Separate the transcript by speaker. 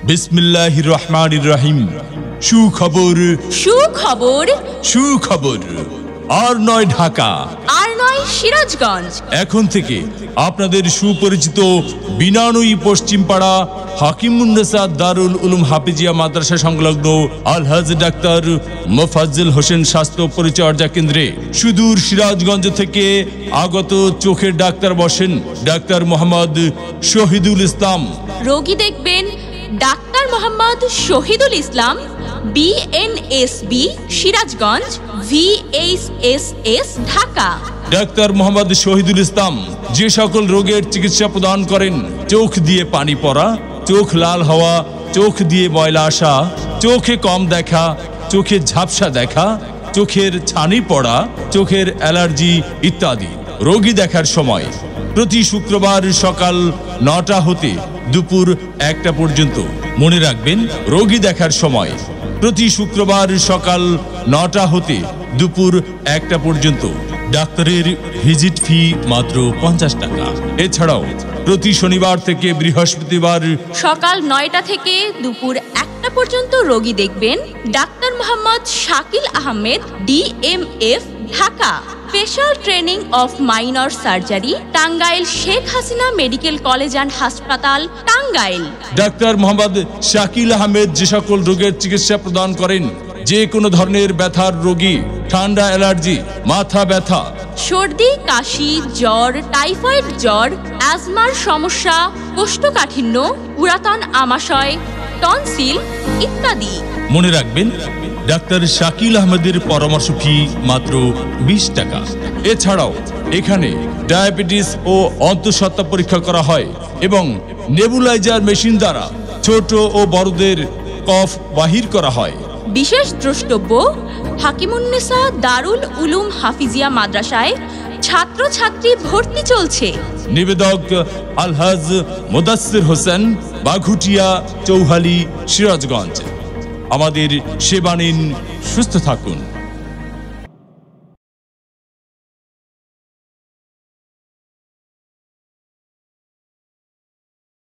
Speaker 1: বিসমিল্লাহির রহমানির রহিম। সুখবর
Speaker 2: সুখবর
Speaker 1: সুখবর। আর নয় ঢাকা,
Speaker 2: আর নয় সিরাজগঞ্জ।
Speaker 1: এখন থেকে আপনাদের সুপরিচিত বিনানুই পশ্চিমপাড়া হাকিমুন্নেসা দারুল উলুম হাফিজিয়া মাদ্রাসা সংলগ্ন আলহাজ ডাক্তার মোফাজ্জল হোসেন স্বাস্থ্য পরিচর্যা কেন্দ্রে সুদূর সিরাজগঞ্জ থেকে আগত চোখের ডাক্তার বসেন ডাক্তার মোহাম্মদ শহীদুল ইসলাম।
Speaker 2: রোগী দেখবেন doctor Mohammad Shahidul Islam, BNSB Sirajganj, VHSS Dhaka.
Speaker 1: Doctor Mohammad Shahidul Islam যে সকল রোগের চিকিৎসা প্রদান করেন, চোখ দিয়ে পানি পড়া, চোখ লাল হওয়া, চোখ দিয়ে ময়লা আসা, চোখে কম দেখা, চোখে ঝাপসা দেখা, চোখের ছানি পড়া, চোখের অ্যালার্জি ইত্যাদি রোগী দেখার সময় প্রতি শুক্রবার সকাল 9টা হতে দুপুর 1টা পর্যন্ত। মনে রাখবেন, রোগী দেখার সময় প্রতি শুক্রবার সকাল 9টা হতে দুপুর 1টা পর্যন্ত। ডাক্তারের ভিজিট ফি মাত্র 50 টাকা। এছাড়াও প্রতি শনিবার থেকে বৃহস্পতিবার
Speaker 2: সকাল 9টা থেকে দুপুর 1টা পর্যন্ত রোগী দেখবেন doctor Mohammad Shakil Ahmed, DMF Dhaka. Special training of minor surgery, Tangail Sheikh Hasina medical college and হাসপাতাল, টাঙ্গাইল।
Speaker 1: ডাক্তার মোহাম্মদ শাকিল আহমেদ যে সকল রোগের চিকিৎসা প্রদান করেন, যে কোনো ধরনের ব্যথার রোগী, ঠান্ডা, অ্যালার্জি, মাথা ব্যথা,
Speaker 2: সর্দি, কাশি, জ্বর, টাইফয়েড জ্বর, অ্যাজমার সমস্যা, কোষ্ঠকাঠিন্য, পুরাতন আমাশয়, টনসিল ইত্যাদি।
Speaker 1: মনে রাখবেন, ডাক্তার শাকিল আহমেদের পরামর্শ ফি মাত্র 20 টাকা। এছাড়াও এখানে ডায়াবেটিস ও অন্তঃসত্ত্বা পরীক্ষা করা হয় এবং নেবুলাইজার মেশিন দ্বারা ছোট ও বড়দের কফ বাহির করা হয়।
Speaker 2: বিশেষ দ্রষ্টব্য, হাকিমুন্নেসা দারুল উলুম হাফিজিয়া মাদ্রাসায় ছাত্রছাত্রী ভর্তি চলছে।
Speaker 1: নিবেদক আলহাজ মুদাসসির হোসেন, বাঘুটিয়া, চৌহালি, সিরাজগঞ্জ। আমাদের সেবা নিন, সুস্থ থাকুন।